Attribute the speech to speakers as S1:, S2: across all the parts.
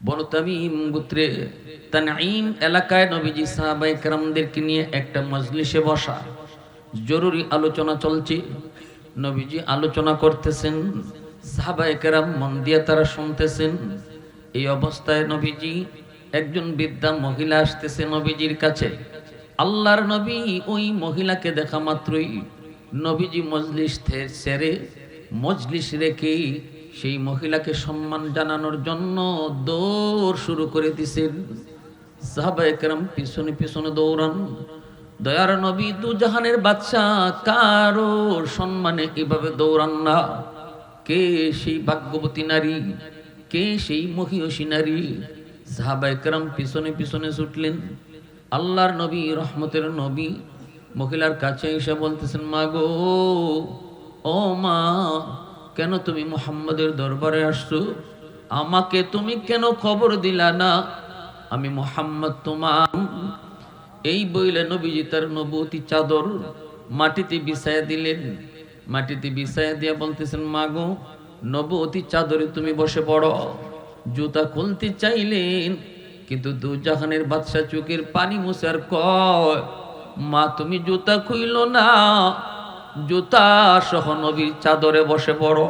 S1: বনু তামিম গোত্রে তানঈম এলাকায় নবীজি সাহাবায়ে কেরামদেরকে নিয়ে একটা মজলিসে বসা, জরুরি আলোচনা চলছে। নবীজি আলোচনা করতেছেন, সাহাবায়ে কেরাম মন দিয়ে তারা শুনতেছেন। এই অবস্থায় নবীজি, একজন বৃদ্ধা মহিলা আসতেছে নবীজির কাছে। আল্লাহর নবী ওই মহিলাকে দেখা মাত্রই নবীজি মজলিস ছেড়ে, মজলিস রেখে সেই মহিলাকে সম্মান জানানোর জন্য দৌড় শুরু করে দিছেন। সাহাবায়ে কেরাম পিছনে পিছনে দৌড়ান। দয়ার নবী দু জাহানের বাদশাহ, কারো সম্মানে এভাবে দৌড়ান না। কে সেই ভাগ্যবতী নারী, কে সেই মহিয়সী নারী? সাহাবায়ে কেরাম পিছনে পিছনে ছুটলেন। আল্লাহর নবী, রহমতের নবী মহিলার কাছে এসে বলতেছেন, মা গো, ও মা, কেন তুমি মুহাম্মদের দরবারে আসছো? আমাকে তুমি কেন খবর দিলা না? আমি মুহাম্মদ তোমার। এই বইলে নবীজি তার নবুয়তি চাদর মাটিতে বিছায়া দিলেন। মাটিতে বিছায়া দিয়া বলতেছেন, মা গো, নবুয়তি চাদরে তুমি বসে পড়ো। জুতা খুলতে চাইলেন, কিন্তু দু জাহানের বাদশা চোখের পানি মুছার কয়, মা তুমি জুতা খুইল না, জুতা সহ নবীর চাদরে বসে পড়ো।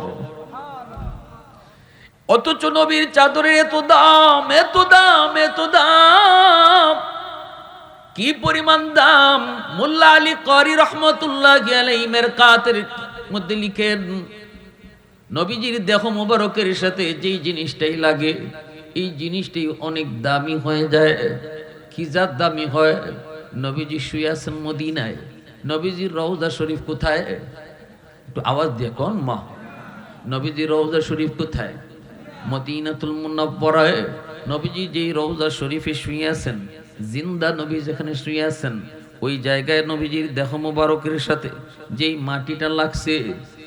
S1: অথচ নবীর চাদরের এত দাম, এত দাম, এত দাম, কি পরিমাণ দাম! মোল্লা আলী কারি রহমতুল্লাহি আলাইহি মেরকাতের মধ্যে লিখেন, নবীজির দেহ মোবারকের সাথে যেই জিনিসটাই লাগে, এই জিনিসটাই অনেক দামি হয়ে যায়। কি জাত দামি হয়? নবীজি শুয়ে আছেন মদিনায়। নবীজির রওজা শরীফ কোথায়? একটু আওয়াজ দিয়ে কোন মা। নবীজির রওজা শরীফ কোথায়? মদিনাতুল মুনাওয়ারায়। নবীজি যেই রওজা শরীফে শুয়ে আছেন, জিন্দা নবী যেখানে শুয়ে আছেন, ওই জায়গায় নবীজির দেহ মুবারকের সাথে যেই মাটিটা লাগছে,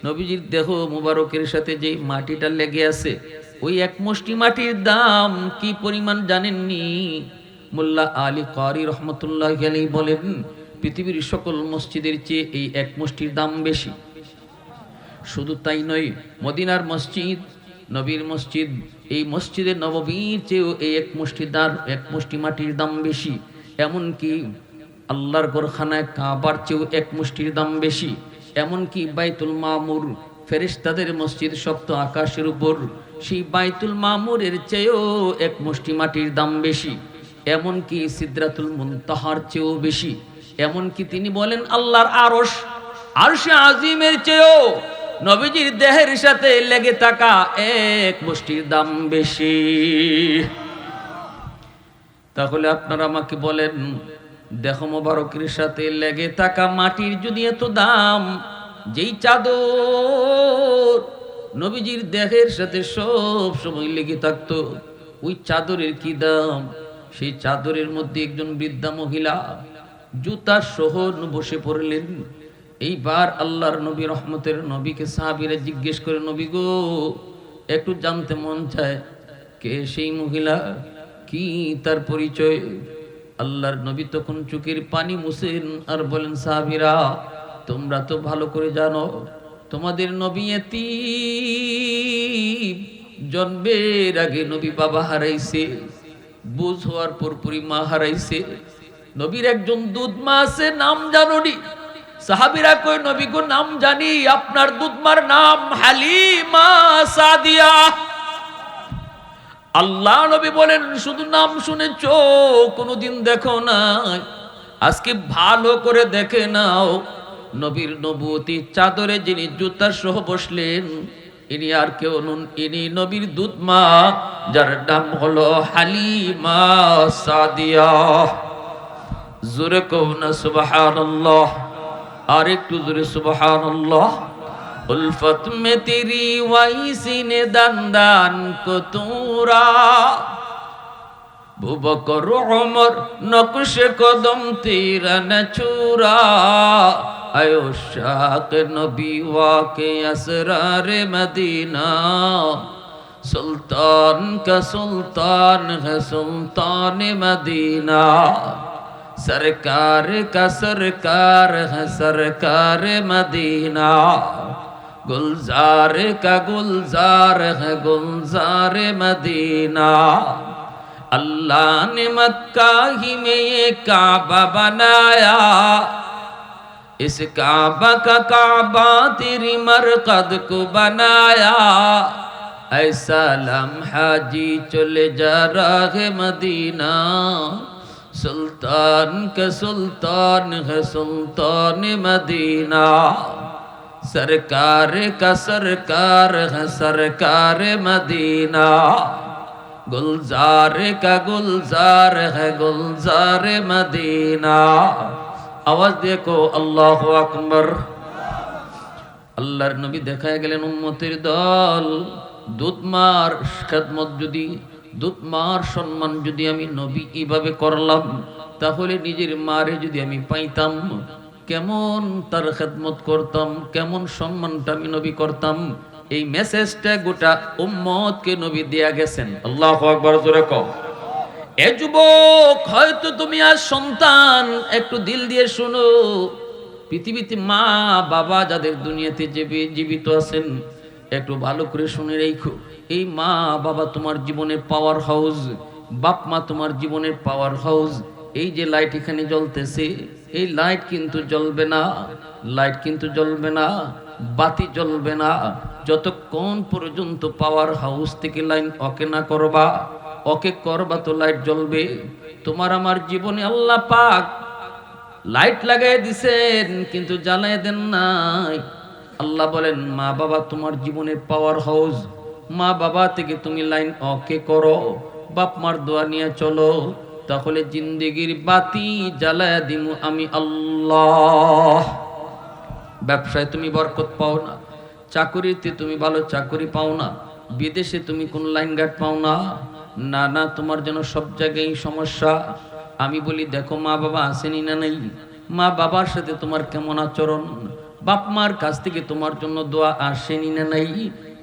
S1: নবীজির দেহ মুবারকের সাথে যেই মাটিটা লেগে আছে, ওই এক মুষ্টি মাটির দাম কি পরিমাণ জানেননি? মোল্লা আলী কারি রহমতুল্লাহি আলাইহি বলেন, পৃথিবীর সকল মসজিদের চেয়ে এই এক মুষ্টির দাম বেশি। শুধু তাই নয়, মদিনার মসজিদ, নবীর মসজিদ, এই মসজিদে নববীর চেয়েও এই এক মুষ্টি মাটির দাম বেশি। এমনকি আল্লাহর ঘরখানায় কাবার চেয়েও এক মুষ্টির দাম বেশি। এমনকি বাইতুল মামুর, ফেরেশতাদের মসজিদ শক্ত আকাশের উপর, সেই বাইতুল মামুরের চেয়েও এক মুষ্টি মাটির দাম বেশি। এমনকি সিদরাতুল মুনতাহার চেয়েও বেশি। এমনকি তিনি বলেন, আল্লাহর আরশে আজিমের চেয়েও নবীজির দেহের সাথে লেগে থাকা এক মুষ্টির দাম বেশি। তাহলে আপনারা আমাকে বলেন, দেহ মোবারকের সাথে লেগে থাকা মাটির যদি এত দাম, যেই চাদর নবীজির দেহের সাথে সব সময় লেগে থাকতো, ওই চাদরের কি দাম? সেই চাদরের মধ্যে একজন বৃদ্ধা মহিলা জুতা সহ বসে পড়লেন। এইবার আল্লাহর নবী, রহমতের নবীকে সাহাবীরা জিজ্ঞেস করে, নবী গো, একটু জানতে মন চায়, কে সেই মহিলা, কি তার পরিচয়? আল্লাহর নবী তখন চোখের পানি মুছেন আর বলেন, সাহাবীরা, তোমরা তো ভালো করে জানো, তোমাদের নবী এতিম, জন্মের আগে নবী বাবা হারাইছে, বুঝ হওয়ার পরপরই মা হারাইছে। নবীর একজন দুধ মা আছে, নাম জানোনি? সাহাবীরা কই, নবী গো, নাম জানি, আপনার দুধমার নাম হালিমা সাদিয়া। আল্লাহ নবী বলেন, শুধু নাম শুনেছো, কোনোদিন দেখো না, আজকে ভালো করে দেখে নাও। নবীর নবুয়তি চাদরে যিনি জুতা সহ বসলেন, ইনি আর কেউ নন, ইনি নবীর দুধ মা, যার নাম হলো হালিমা সাদিয়া। জোরে কও না সুবহানাল্লাহ, আর একটু জোরে সুবহানাল্লাহ। উলফত মে তেরি ওয়াইসি নে দান কো তুরা, আবু বকর ওমর নকশ কদম তেরা ন ছুরা, আয়ো শাক নবী ওয়াকে আসরার মদিনা, সুলতান কা সুলতান है सुल्तान मदीना, सरकार का सरकार है सरकार मदीना, गुलजार का गुलजार है गुलजार मदीना। अल्लाह ने मक्का ही में ये काबा बनाया, इस काबा का काबा तेरी मरकद को बनाया। ऐसा लम्हा जी चले जा राहे मदीना, सुल्तान का सुल्तान है सुल्तान मदीना। सरकार का सरकार है सरकार मदीना, गुलजार का गुलजार है गुलजार मदीना। आवाज देखो अल्लाहु আকবার। আল্লাহর নবী দেখায় গেলেন উম্মতের দল, দুধমার খেদমত যদি, দুধমার সম্মান যদি আমি নবী এইভাবে করলাম, তাহলে নিজের মারে যদি আমি পাইতাম, কেমন তার খেদমত করতাম, কেমন সম্মানটা আমি নবী করতাম। এই মেসেজটা গোটা উম্মতকে নবী দেয়া গেছেন। আল্লাহু আকবার জোরে কও। এ যুবক, হয়তো তুমি আজ সন্তান, একটু দিল দিয়ে শোনো। পৃথিবীতে মা বাবা যাদের দুনিয়াতে জীবিত আছেন, একটু ভালো করে শুনে রেখো। এই মা বাবা তোমার জীবনের পাওয়ার হাউস, বাপ মা তোমার জীবনের পাওয়ার হাউস। এই যে লাইট এখানে জ্বলতেছে, এই লাইট কিন্তু জ্বলবে না, লাইট কিন্তু জ্বলবে না, বাতি জ্বলবে না যতক্ষণ পর্যন্ত পাওয়ার হাউস থেকে লাইন ওকে না করবা। ওকে করবা তো লাইট জ্বলবে। তোমার আমার জীবনে আল্লাহ পাক লাইট লাগাই দিছেন, কিন্তু জ্বালাই দেন নাই। আল্লাহ বলেন, মা বাবা তোমার জীবনের পাওয়ার হাউস, মা বাবা থেকে তুমি লাইন ওকে করো, বাপ মার দোয়া নিয়ে চলো, তাহলে জিন্দেগির বাতি জ্বালায়া দিমু আমি আল্লাহ। ব্যবসায় তুমি বরকত পাও না, চাকুরিতে তুমি ভালো চাকুরি পাও না, বিদেশে তুমি কোন লাইন গার্ড পাও না, না না, তোমার যেন সব জায়গায় সমস্যা। আমি বলি, দেখো মা বাবা আসেনি না নেই, মা বাবার সাথে তোমার কেমন আচরণ, বাপ মার কাছ থেকে তোমার জন্য দোয়া আসেনি না নাই।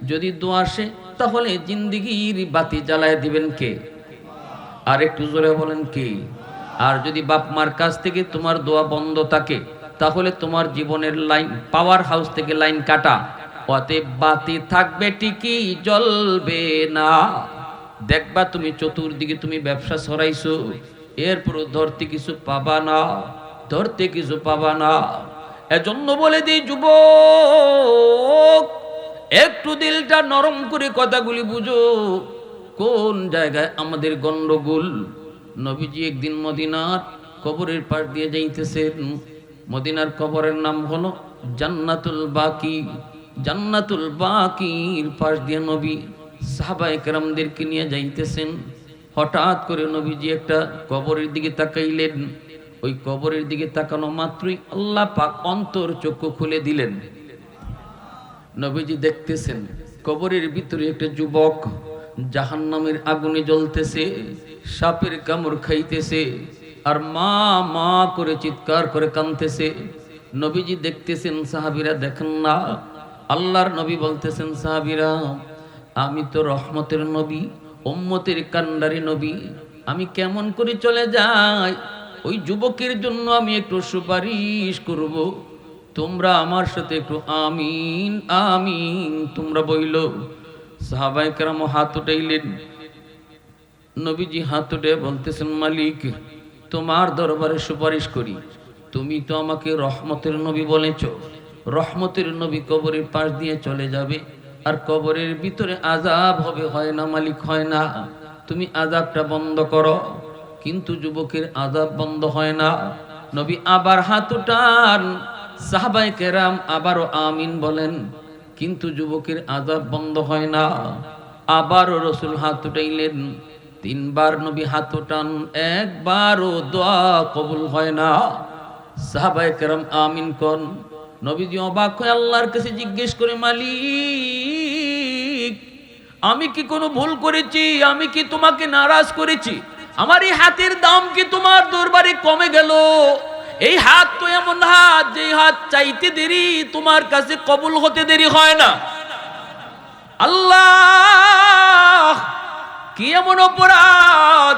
S1: যদি দোয়া আসে, তাহলে জিন্দেগির বাতি জ্বালায় দিবেন কে? আর একটু জোরে বলেন কে? আর যদি বাপ মার কাছ থেকে তোমার দোয়া বন্ধ থাকে, তাহলে তোমার জীবনের লাইন, পাওয়ার হাউস থেকে লাইন কাটা, অতএব বাতি থাকবে ঠিকই, জ্বলবে না। দেখবা তুমি চতুর্দিকে তুমি ব্যবসা ছড়াইছো, এরপর ধরতে কিছু পাবা না, ধরতে কিছু পাবা না। এজন্য বলে দিই যুবক, একটু দিলটা নরম করে কথাগুলি বুঝো, কোন জায়গায় আমাদের গন্ডগোল। নবীজি একদিন মদিনার কবরের পাশ দিয়ে যাইতেছেন। মদিনার কবরের নাম হলো জান্নাতুল বাকি। জান্নাতুল বাকির পাশ দিয়ে নবী সাহাবায়ে কেরামদেরকে নিয়ে যাইতেছেন। হঠাৎ করে নবীজি একটা কবরের দিকে তাকাইলেন। ওই কবরের দিকে তাকানো মাত্রই আল্লাহ পাক অন্তর চক্ষু খুলে দিলেন। নবীজি দেখতেছেন কবরের ভিতরে একটা যুবক জাহান্নামের আগুনে জ্বলতেছে, সাপের কামড় খাইতেছে, আর মা মা করে চিৎকার করে কাঁদতেছে। নবীজি দেখতেছেন, সাহাবীরা দেখেন না। আল্লাহর নবী বলতেছেন, সাহাবীরা, আমি তো রহমতের নবী, উম্মতের কান্ডারি নবী, আমি কেমন করে চলে যাই? ওই যুবকের জন্য আমি একটু সুপারিশ করব, তোমরা আমার সাথে একটু আমিন আমিন তোমরা বইল। সাহাবায়ে কেরাম হাত উঠাইলেন। নবীজি হাত উঠে বলতেছেন, মালিক, তোমার দরবারে সুপারিশ করি। তুমি তো আমাকে রহমতের নবী বলেছ, রহমতের নবী কবরের পাশ দিয়ে চলে যাবে, আর কবরের ভিতরে আযাব হবে, হয় না মালিক, হয় না। তুমি আযাবটা বন্ধ করো। কিন্তু যুবকের আযাব বন্ধ হয় না। নবী আবার হাত উঠান, সাহাবায়ে কেরাম আবারও আমিন বলেন, কিন্তু যুবকের আযাব বন্ধ হয় না। আবারও রাসূল হাত উঠাইলেন। তিনবার নবী হাত উঠান, একবারও দোয়া কবুল হয় না। সাহাবায়ে কেরাম আমিন কোন। নবীজি অবাক হয়ে আল্লাহর কাছে জিজ্ঞেস করে, মালিক, আমি কি কোনো ভুল করেছি? আমি কি তোমাকে নারাজ করেছি? আমার এই হাতের দাম কি তোমার দরবারে কমে গেল? এই হাত তো এমন হাত, যে হাত চাইতে দেরি তোমার কাছে কবুল হতে দেরি হয় না। আল্লাহ, কি এমন অপরাধ?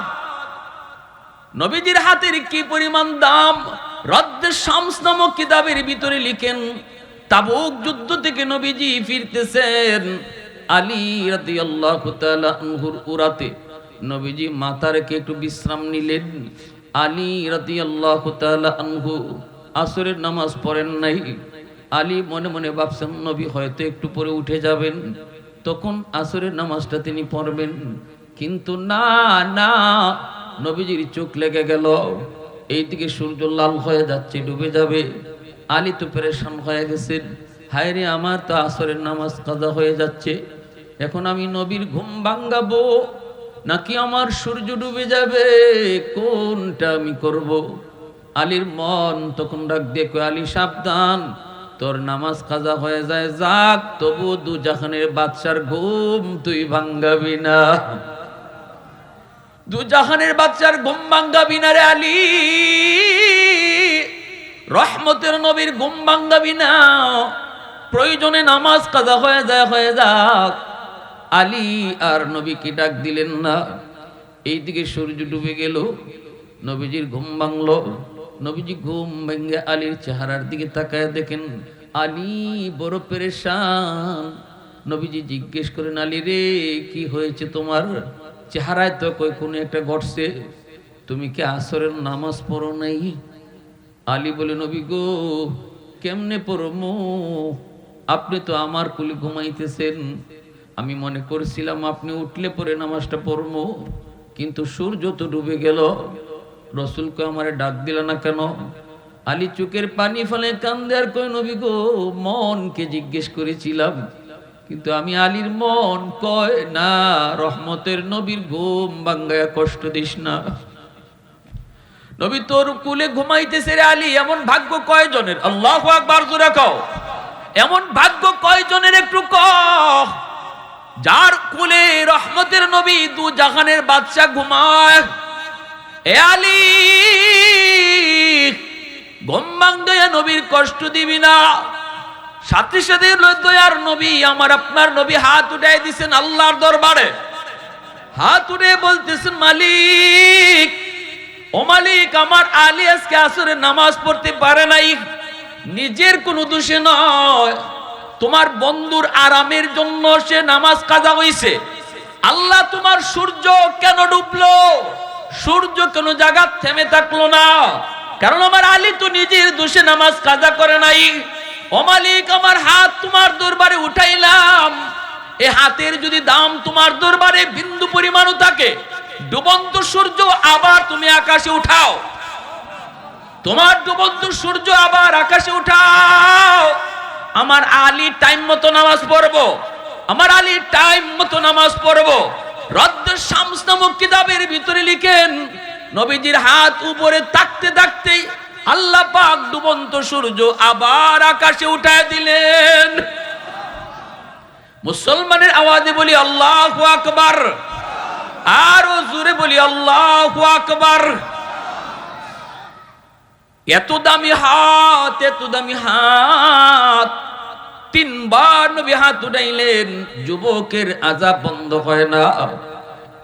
S1: নবীজির হাতের কি পরিমাণ দাম? রদ্দে শামস নামক কিতাবের ভিতরে লিখেন, তাবুক যুদ্ধ থেকে নবীজি ফিরতেছেন, আলী রাদিয়াল্লাহু তাআলা আনহুর উরাতে নবীজি মাথা রেখে একটু বিশ্রাম নিলেন। আলী রাদিয়াল্লাহু তাআলা আনহু আসরের নামাজ পড়েন নাই। আলী মনে মনে ভাবছেন নবী হয়তো একটু পরে উঠে যাবেন, তখন আসরের নামাজটা তিনি পড়বেন। কিন্তু না না, নবীজির চোখ লেগে গেল, এইদিকে সূর্য লাল হয়ে যাচ্ছে, ডুবে যাবে। আলী তো পেরেশান হয়ে গেছেন, হায় রে আমার তো আসরের নামাজ কাজা হয়ে যাচ্ছে, এখন আমি নবীর ঘুম ভাঙ্গাবো নাকি আমার সূর্য ডুবে যাবে, কোনটা আমি করব? আলীর মন তখন ডাক দিয়ে কয়, আলী সাবধান, তোর নামাজ কাজা হয়ে যায় যাক, তবু দু জাহানের বাদশার ঘুম তুই ভাঙ্গাবি না, দু জাহানের বাদশার ঘুম ভাঙ্গাবি না রে আলী, রহমতের নবীর ঘুম ভাঙ্গাবি না, প্রয়োজনে নামাজ কাজা হয়ে যায়, হয়ে যাক। আলী আর নবীকে ডাক দিলেন না। এইদিকে সূর্য ডুবে গেল, নবীজির ঘুম ভাঙলো। নবীজি ঘুম ভেঙে আলীর চেহারার দিকে তাকায় দেখেন আলী বড় পেরেশান। নবীজি জিজ্ঞেস করেন, আলী রে কি হয়েছে তোমার? চেহারায় তো কই কোনো একটা ঘটছে, তুমি কি আসরের নামাজ পড়ো নাই? আলী বলে, নবী গো কেমনে পড়মু, আপনি তো আমার কুলে ঘুমাইতেছেন, আমি মনে করছিলাম আপনি উঠলে পরে নামাজটা পড়বো, কিন্তু সূর্য তো ডুবে গেল, রসুলকে আমারে ডাক দিল না কেন? আলী চোখের পানি ফেলে কান্দে আর কই, নবী গো মনকে জিজ্ঞেস করেছিলাম, কিন্তু আমি আলীর মন কয় না রহমতের নবীর ঘুম ভাঙ্গায়া কষ্ট দিস না, নবী তোর কুলে ঘুমাইতেছে রে আলী, এমন ভাগ্য কয়জনের? আল্লাহু আকবার জোরে কও, এমন ভাগ্য কয়জনের একটু কও, যার কুলে রহমতের নবী দু জাহানের বাদশা ঘুমায়। এ আলী ঘুম ভাঙ্গায়া নবীর কষ্ট দিবি না। সাথে সাথে দয়ার নবী আমার আপনার নবী হাত উঠাই দিছেন আল্লাহর দরবারে, হাত উঠে বলতেছেন, মালিক ও মালিক, আমার আলী আজকে আসরের নামাজ পড়তে পারে নাই, নিজের কোনো দোষে নয়, তোমার বন্ধুর আরামের জন্য সে নামাজ কাজা হইছে। আল্লাহ তোমার সূর্য কেন ডুবলো, সূর্য কেন জায়গা থেমে থাকলো না? কারণ আমার আলী তো নিজের দোষে নামাজ কাজা করে নাই। ও মালিক, আমার হাত তোমার দরবারে উঠাইলাম, এ হাতের যদি দাম তোমার দরবারে বিন্দু পরিমাণও থাকে, ডুবন্ত সূর্য আবার তুমি আকাশে উঠাও, তোমার ডুবন্ত সূর্য আবার আকাশে উঠাও, আমার আলী টাইম মতো নামাজ পড়বো, আমার আলী টাইম মতো নামাজ পড়বো। রদ্দ শামস নামক কিতাবের ভিতরে লিখেন, নবীজির হাত উপরে থাকতে থাকতে আল্লাহ পাক ডুবন্ত সূর্য আবার আকাশে উঠায় দিলেন। মুসলমানের আওয়াজে বলি আল্লাহু আকবার, আরো জোরে বলি আল্লাহু আকবার। এত দামি হাত, এত দামি হাত, তিনবার নবী হাত উঠাইলেন, যুবকের আযাব বন্ধ হয় না।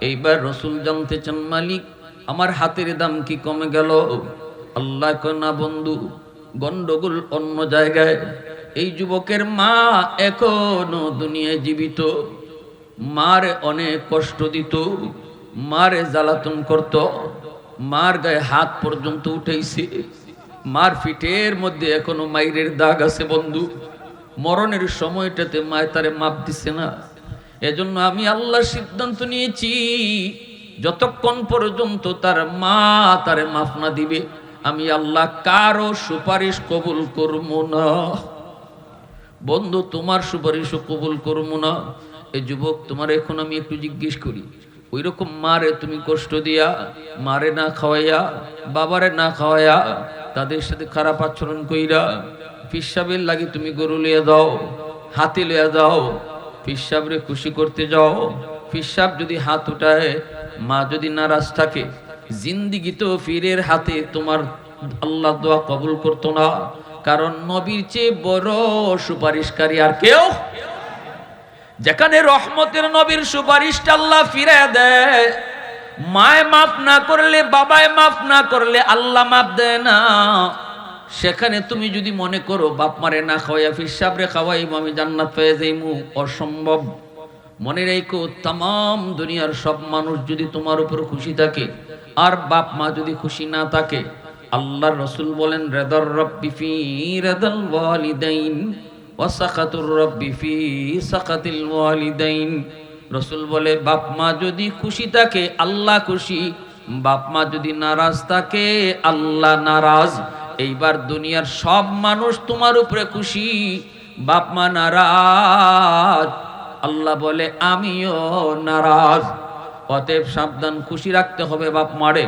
S1: এইবার রাসূল জানতে চান, মালিক আমার হাতের দাম কি কমে গেল? আল্লাহ কয়, না বন্ধু, গন্ডগোল অন্য জায়গায়। এই যুবকের মা এখনো দুনিয়ায় জীবিত, মারে অনেক কষ্ট দিত, মারে জ্বালাতন করত, মার গায়ে হাত পর্যন্ত উঠেছে, মার পিঠের মধ্যে এখনো মাইরের দাগ আছে বন্ধু। মরণের সময়টাতে মায় তারে মাপ দিছে না। এজন্য আমি আল্লাহর সিদ্ধান্ত নিয়েছি, যতক্ষণ পর্যন্ত তার মা তারে মাফ না দিবে, আমি আল্লাহ কারো সুপারিশ কবুল করব না। বন্ধু, তোমার সুপারিশও কবুল করব না। এই যুবক, তোমার এখন আমি একটু জিজ্ঞেস করি, ওই রকম মারে তুমি কষ্ট দিয়া, মারে না খাওয়াইয়া, বাবারে না খাওয়াইয়া, তাদের সাথে খারাপ আচরণ কইরা, পিসাবের লাগে তুমি গরু লিয়ে দাও, হাতে লিয়ে দাও, পিসাবরে খুশি করতে যাও, পিসাব যদি হাত উঠায়, মা যদি নারাজ থাকে, জিন্দিগি তো ফিরের হাতে তোমার আল্লাহ দোয়া কবুল করতো না। কারণ নবীর চেয়ে বড় সুপারিশকারী আর কেউ, যেখানে রহমতের নবীর সুপারিশটা আল্লাহ ফিরে দেয়, মায় মাফ না করলে, বাবায় মাফ না করলে আল্লাহ মাফ দেয় না। সেখানে তুমি যদি মনে করো বাপ মারে না খাওয়াইয়া ফিসাবরে খাওয়াইব আমি জান্নাত পেয়ে যাইমু, অসম্ভব। মনে রেখো, তাম দুনিয়ার সব মানুষ যদি তোমার উপর খুশি থাকে আর বাপ মা যদি খুশি না থাকে, আল্লাহর রাসূল বলেন রিদার রাব্বি ফি রিদাল ওয়ালিদাইন ওয়া সাকাতুর রাব্বি ফি সাকাতিল ওয়ালিদাইন। রাসূল বলে বাপ মা যদি খুশি থাকে আল্লাহ খুশি, বাপ মা যদি নারাজ থাকে আল্লাহ নারাজ। এইবার দুনিয়ার সব মানুষ তোমার উপরে খুশি, বাপ মা নারাজ, আল্লাহ বলে আমিও নারাজ। অতএব সাবধান, খুশি রাখতে হবে বাপ মারে।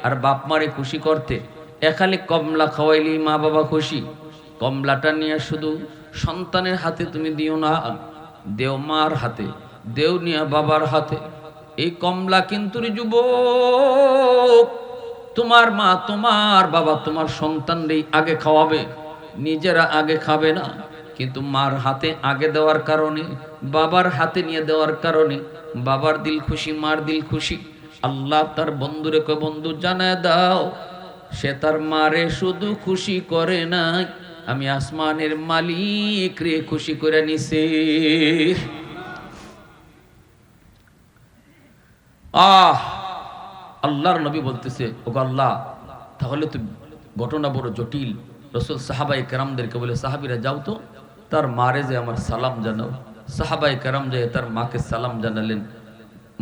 S1: আর বাপ মারে খুশি করতে একালে কমলা খাওয়াইলি মা বাবা খুশি। কমলাটা নিয়ে শুধু সন্তানের হাতে তুমি দিও না, দেও মার হাতে, দেও নিয়া বাবার হাতে। এই কমলা কিন্তু রে যুবক, তোমার মা তোমার বাবা তোমার সন্তানরেই আগে খাওয়াবে, নিজেরা আগে খাবে না। কিন্তু মার হাতে আগে দেওয়ার কারণে, বাবার হাতে নিয়ে দেওয়ার কারণে বাবার দিল খুশি, মার দিল খুশি। আল্লাহ তার বন্ধুরে কয়, বন্ধু জানায় দাও সে তার মারে শুধু খুশি করে নাই, আমি আসমানের মালিক রে খুশি করে নিছে। আল্লাহর নবী বলতেছে, ও আল্লাহ তাহলে তো ঘটনা বড় জটিল। রাসূল সাহাবায়ে কেরামদেরকে বলে, সাহাবীরা যাও তো তার মারে যে আমার সালাম জানাও। সাহাবায়ে কেরাম যে তার মাকে সালাম জানালেন।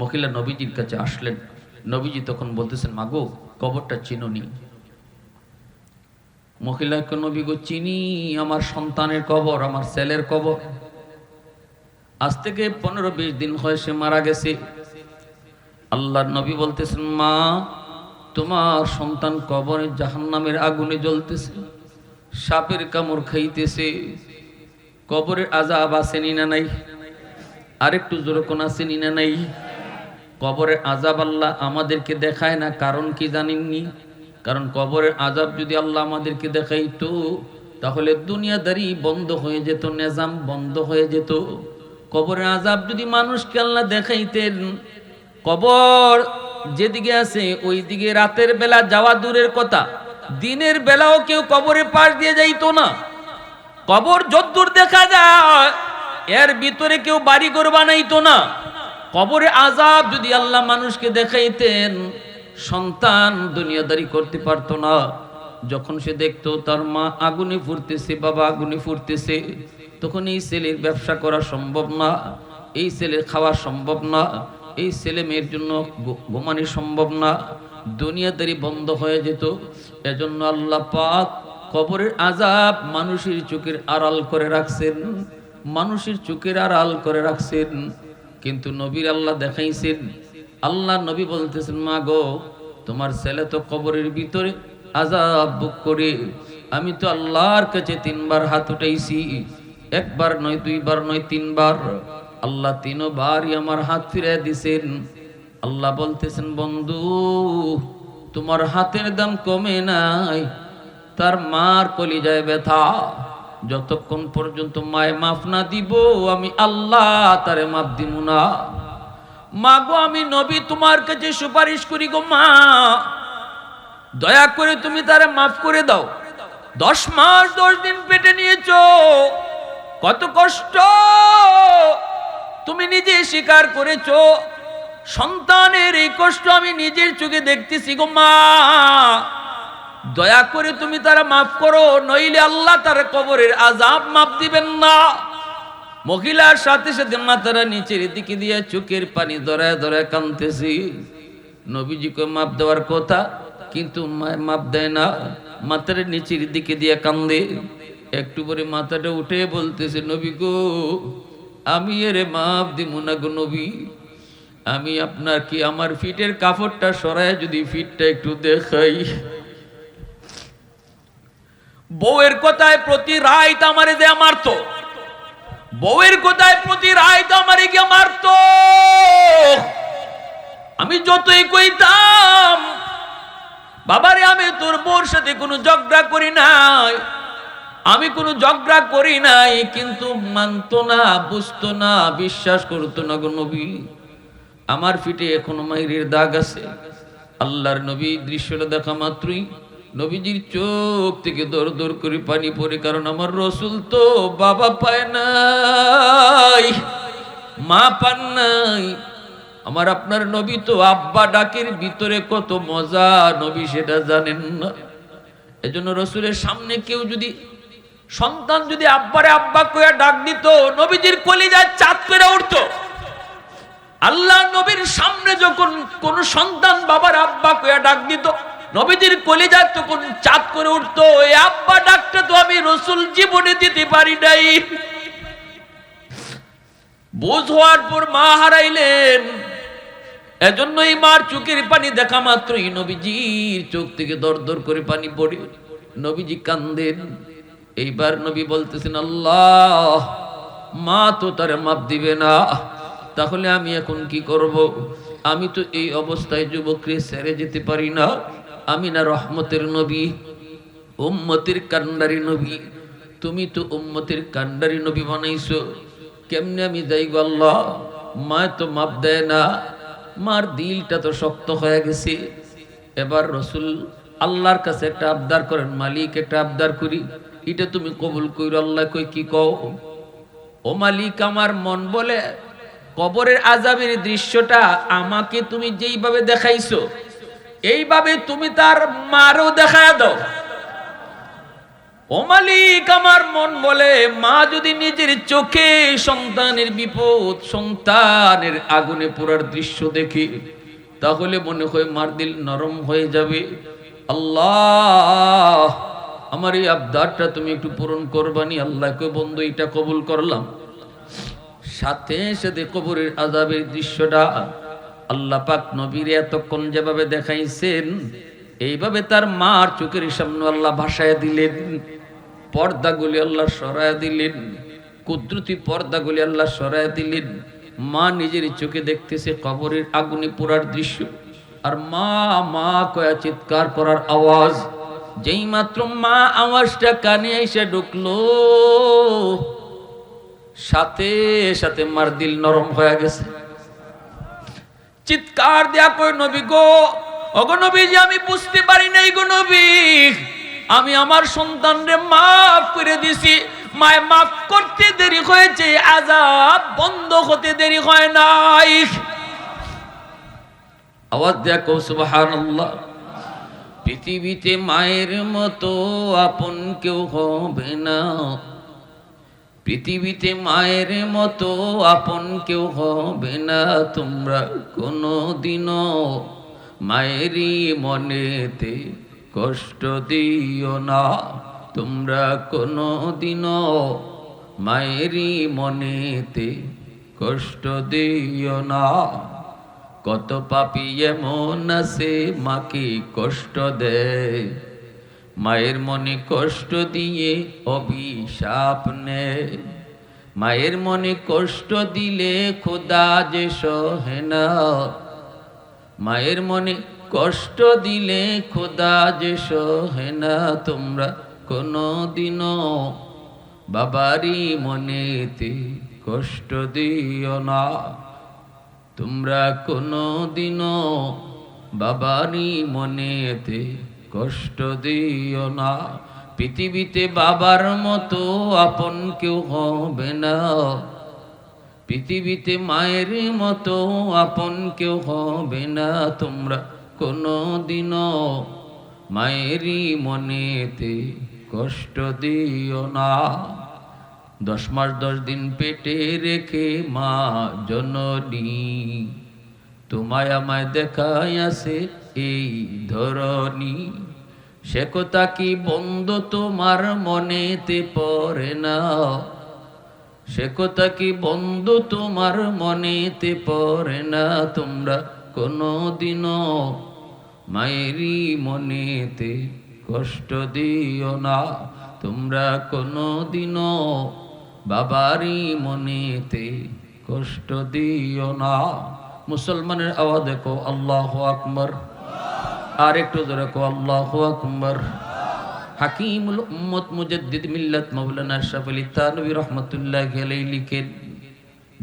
S1: মহিলা নবীজির কাছে আসলেন। নবীজি তখন বলতেছেন, মাগো কবরটা চিনোনি? মহিলাকে নবী গো চিনি, আমার সন্তানের কবর, আমার ছেলের কবর। আজ থেকে 15-20 দিন হয় সে মারা গেছে। আল্লাহর নবী বলতেছেন, মা তোমার সন্তান কবরে জাহান্নামের আগুনে জ্বলতেছে, সাপের কামড় খাইতেছে। কবরের আযাব আসেনি না নাই? আরেকটু জোরে কোন আসেনি না নাই? কবরের আযাব আল্লাহ আমাদেরকে দেখায় না, কারণ কি জানেননি? কারণ কবরের আযাব যদি আল্লাহ আমাদেরকে দেখাইতো তাহলে দুনিয়াদারি বন্ধ হয়ে যেত, নিজাম বন্ধ হয়ে যেত। কবরের আযাব যদি মানুষকে আল্লাহ দেখাইতেন, কবর যেদিকে আছে ওই দিকে রাতের বেলা যাওয়া দূরের কথা, দিনের বেলাও কেউ কবরের পাশ দিয়ে যাইতো না। কবর যদ্দূর দেখা যায় এর ভিতরে কেউ বাড়িঘর বানাইতো না। কবরে আযাব যদি আল্লাহ মানুষকে দেখাইতেন, সন্তান দুনিয়াদারি করতে পারতো না। যখন সে দেখতো তার মা আগুনে ফুরতেছে, বাবা আগুনে ফুরতেছে, তখন এই ছেলের ব্যবসা করা সম্ভব না, এই ছেলের খাওয়া সম্ভব না, এই ছেলে মেয়ের জন্য ঘুমানো সম্ভব না, দুনিয়াদারি বন্ধ হয়ে যেত। এজন্য আল্লাহ পাক কবরের আযাব মানুষের চোখের আড়াল করে রাখছেন, মানুষের চোখের আড়াল করে রাখছেন। কিন্তু নবীর আল্লাহ দেখাইছেন। আল্লাহ নবী বলতেছেন, মা গো তোমার ছেলে তো কবরের ভিতরে আযাব ভোগ করে, আমি তো আল্লাহর কাছে 3 বার হাত উঠাইছি, 1 বার নয়, 2 বার নয়, 3 বার। আল্লাহ 3 বারই আমার হাত ফিরিয়ে দিছেন। আল্লাহ বলতেছেন, বন্ধু তোমার হাতের দাম কমে নাই, তার মার কলিজায় ব্যথা। যতক্ষণ পর্যন্ত মায়ে মাফ না দিব আমি আল্লাহ তারে মাফ দিব না। মা গো আমি নবী তোমার কাছে সুপারিশ করি গো মা, দয়া করে তুমি তারে মাফ করে দাও। 10 মাস 10 দিন পেটে নিয়েছো, কত কষ্ট তুমি নিজে স্বীকার করেছো। সন্তানের এই কষ্ট আমি নিজের চোখে দেখতেছি গো মা, দয়া করে তুমি তারা মাফ করো, নইলে আল্লাহ তার কবরের আযাব মাফ দিবেন না। মহিলার সাথে সাথে মাথাটা নিচের দিকে দিয়ে চোখের পানি ধরায় ধরায় কাঁদতেছি। নবীজিকে মাফ দেওয়ার কথা, কিন্তু মাফ দেয় না, মাথার নিচের দিকে দিয়ে কান্দে। একটু পরে মাথাটা উঠে বলতেছে, নবী গো আমি এরে মাফ দিব না গো নবী। আমি আপনার কি আমার ফিটের কাপড়টা সরায় যদি ফিটটা একটু দেখাই। বউয়ের কথায় প্রতি রাত আমারে যে মারতো, বউয়ের কথায় প্রতি রাত আমারে গিয়ে মারতো। আমি যতই কইতাম বাবারে আমি তোর বউর সাথে কোনো ঝগড়া করি নাই, আমি কোনো ঝগড়া করি নাই, কিন্তু মানতো না, বুঝতো না, বিশ্বাস করতো না গো নবী। আমার ফিটে এখনো মাইরের দাগ আছে। আল্লাহর নবী দৃশ্যটা দেখা মাত্রই নবীজির চোখ থেকে দর দর করে পানি পড়ে, কারণ আমার রসুল তো বাবা পায় নাই, মা পান নাই। আমার আপনার নবী তো আব্বা ডাকের ভিতরে কত মজা, নবী সেটা জানেন না। এজন্য রসুলের সামনে কেউ যদি, সন্তান যদি আব্বারে আব্বা কইয়া ডাক দিত, নবীজির কলিজায় চাঁদ করে উঠতো। আল্লাহ নবীর সামনে যখন কোন সন্তান বাবার আব্বা কইয়া ডাক দিত, নবীজির কলিজায় তখন চাঁদ করে উঠতো। এই আব্বা ডাকটা তো আমি রসুল জীবনে দিতে পারি নাই। বুঝ হওয়ার পর মা হারাইলেন, এজন্যই মার চোখের পানি দেখা মাত্রই নবীজির চোখ থেকে দর দর করে পানি পড়ে, নবীজি কান্দেন। এইবার নবী বলতেছেন, আল্লাহ, মা তো তার মাপ দিবে না, তাহলে আমি এখন কি করব? আমি তো এই অবস্থায় যুবককে ছেড়ে যেতে পারি না। আমি না রহমতের নবী, উম্মতের কান্ডারি নবী, তুমি তো উম্মতের কান্ডারি নবী বানাইছো, কেমনে আমি যাই গো আল্লাহ? মা তো মাপ দেয় না, মার দিলটা তো শক্ত হয়ে গেছে। এবার রসুল আল্লাহর কাছে একটা আবদার করেন, মালিক একটা আবদার করি, এটা তুমি কবুল কইরো। আল্লাহ কই, কি কও? ও মালিক, আমার মন বলে কবরের আযাবের দৃশ্যটা আমাকে তুমি যেইভাবে দেখাইছো, এইভাবে তুমি তার মারও দেখায় দাও। ও মালিক, আমার মন বলে মা যদি নিজের চোখে সন্তানের বিপদ, সন্তানের আগুনে পোড়ার দৃশ্য দেখে, তাহলে মনে হয় মার দিল নরম হয়ে যাবে। আল্লাহ, আমার এই আবদারটা তুমি একটু পূরণ করবানি। আল্লাহ কই, বন্ধু, এটা কবুল করলাম। সাথে সাথে কবরের আযাবের দৃশ্যটা আল্লাহ পাক নবীর এতক্ষণ যেভাবে দেখাইছেন, এইভাবে তার মার চোখের সামনে আল্লাহ ভাসায় দিলেন। পর্দাগুলি আল্লাহ সরায় দিলেন, কুদরতি পর্দাগুলি আল্লাহ সরায় দিলেন। মা নিজের চোখে দেখতেছে কবরের আগুনে পোড়ার দৃশ্য, আর মা মা কয়া চিৎকার করার আওয়াজ। যেই মাত্র মা আওয়াজটা কানে এসে ঢুকলো, সাথে সাথে মার দিল নরম হয়ে গেছে। চিৎকার দেয়া কই, নবী গো, ওগো নবীজি, আমি বুঝতে পারি নাই গো নবী, আমি আমার সন্তানরে মাফ করে দিছি। মায় মাফ করতে দেরি হয়েছে, আযাব বন্ধ হতে দেরি হয় নাই। আওয়াজ দেয়া কও সুবহানাল্লাহ। পৃথিবীতে মায়ের মতো আপন কেউ হবে না, পৃথিবীতে মায়ের মতো আপন কেউ হবে না। তোমরা কোনোদিনও মায়েরই মনেতে কষ্ট দিও না, তোমরা কোনোদিনও মায়েরই মনেতে কষ্ট দিও না। কত পাপী এমন আছে মাকে কষ্ট দেয়, মায়ের মনে কষ্ট দিয়ে অভিশাপ নেয়। মায়ের মনে কষ্ট দিলে খোদা যে সহে না, মায়ের মনে কষ্ট দিলে খোদা যে সহে না। তোমরা কোনোদিনও বাবারই মনেতে কষ্ট দিও না, তোমরা কোনোদিনও বাবারই মনেতে কষ্ট দিও না। পৃথিবীতে বাবার মতো আপন কেউ হবে না, পৃথিবীতে মায়ের মতো আপন কেউ হবে না। তোমরা কোনোদিনও মায়েরই মনেতে কষ্ট দিও না। 10 মাস 10 দিন পেটে রেখে মা জননী তোমায় আমায় দেখায় আছে এই ধরনী। সে কথা কি বন্ধু তোমার মনেতে পড়ে না, সে কথা কি বন্ধু তোমার মনেতে পড়ে না। তোমরা কোনোদিনও মায়েরই মনেতে কষ্ট দিও না, তোমরা কোনোদিনও বাবারই মনেতে কষ্ট দিও না। মুসলমানের আওয়াজ দেখো আল্লাহু আকবার, আর একটু জোরে কো আল্লাহু আকবার। হাকিমুল উম্মত মুজাদ্দিদ মিল্লাত মাওলানা আশরাফ আলী থানভী রাহমাতুল্লাহি আলাইহি লিখেন,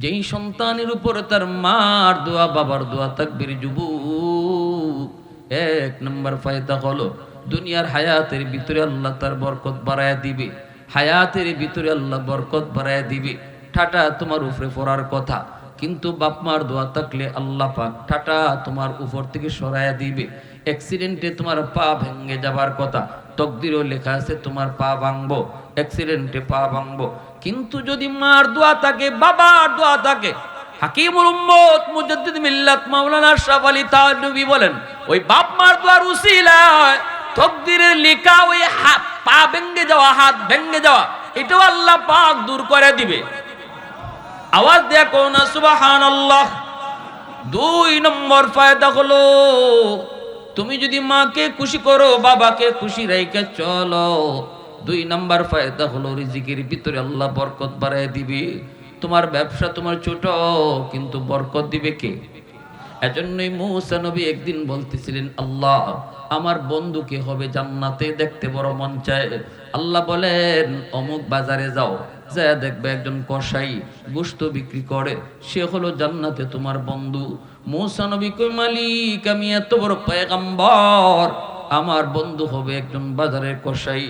S1: যেই সন্তানের উপর তার মার দোয়া বাবার দোয়া তাকবীর, যুবক 1 নম্বর ফায়দা হলো দুনিয়ার হায়াতের ভিতরে আল্লাহ তার বরকত বাড়ায়া দিবে, হায়াতের ভিতরে আল্লাহ বরকত বাড়ায়া দিবে। ঠাটা তোমার উপরে পড়ার কথা, কিন্তু বাপ মার দোয়া থাকলে আল্লাহ পাক ঠাটা তোমার উপর থেকে সরায়া দিবে। অ্যাক্সিডেন্টে তোমার পা ভেঙে যাবার কথা, তকদিরও লেখা আছে তোমার পা ভাঙবো, অ্যাক্সিডেন্টে পা ভাঙবো। কিন্তু যদি মার দোয়া থাকে, বাবার দোয়া থাকে, হাকিমুল উম্মত মুজাদ্দিদ মিল্লাত মাওলানা আশরাফ আলী থানভী বলেন, ওই বাপ মার দোয়ার উসিলায় তকদিরের লেখা ওই পা ভেঙে যাওয়া, হাত ভেঙে যাওয়া, এটাও আল্লাহ পাক দূর করে দিবে। আওয়াজ দেয়া কোন না সুবহানাল্লাহ। 2 নম্বর ফায়দা হলো, তুমি যদি মাকে খুশি করো, বাবাকে খুশি রেখে চলো, 2 নম্বর ফায়দা হলো রিজিকের ভিতরে আল্লাহ বরকত বাড়ায় দিবে। তোমার ব্যবসা তোমার ছোট, কিন্তু বরকত দিবে কে? এজন্যই মুসা নবী একদিন বলতেছিলেন, আল্লাহ আমার বন্ধুকে হবে জান্নাতে দেখতে বড় মন চায়। আল্লাহ বলেন, অমুক বাজারে যাও, যা দেখবে একজন কসাই গোশত বিক্রি করে, সে হলো জান্নাতে তোমার বন্ধু। মুসা নবী কই, মালিক আমি এত বড় পয়গম্বর, আমার বন্ধু হবে একজন বাজারের কসাই।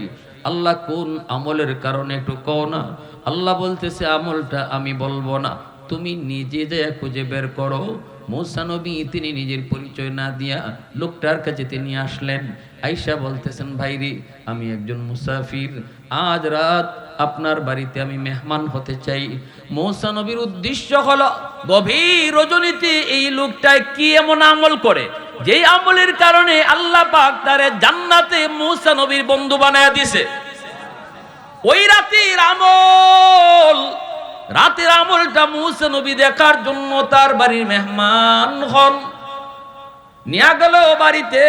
S1: আল্লাহ কোন আমলের কারণে একটু কও না। আল্লাহ বলতেছে, আমলটা আমি বলবো না, তুমি নিজে যা খুঁজে বের করো। মুসা নবী তিনি নিজের পরিচয় না দিয়া লোকটার কাছে তিনি আসলেন। আয়েশা বলতেছেন, ভাইরে আমি একজন মুসাফির, আজ রাত আপনার বাড়িতে আমি মেহমান হতে চাই। মুসা নবীর উদ্দেশ্য হলো, গভীর রজনীতে এই লোকটায় কি এমন আমল করে যেই আমলের কারণে আল্লাহ পাক তারে জান্নাতে মুসা নবীর বন্ধু বানায়া দিছে। ওই রাতের আমল, রাতের আমলটা মুসা নবী দেখার জন্য তার বাড়ির মেহমান হন, নিয়ে গেল বাড়িতে।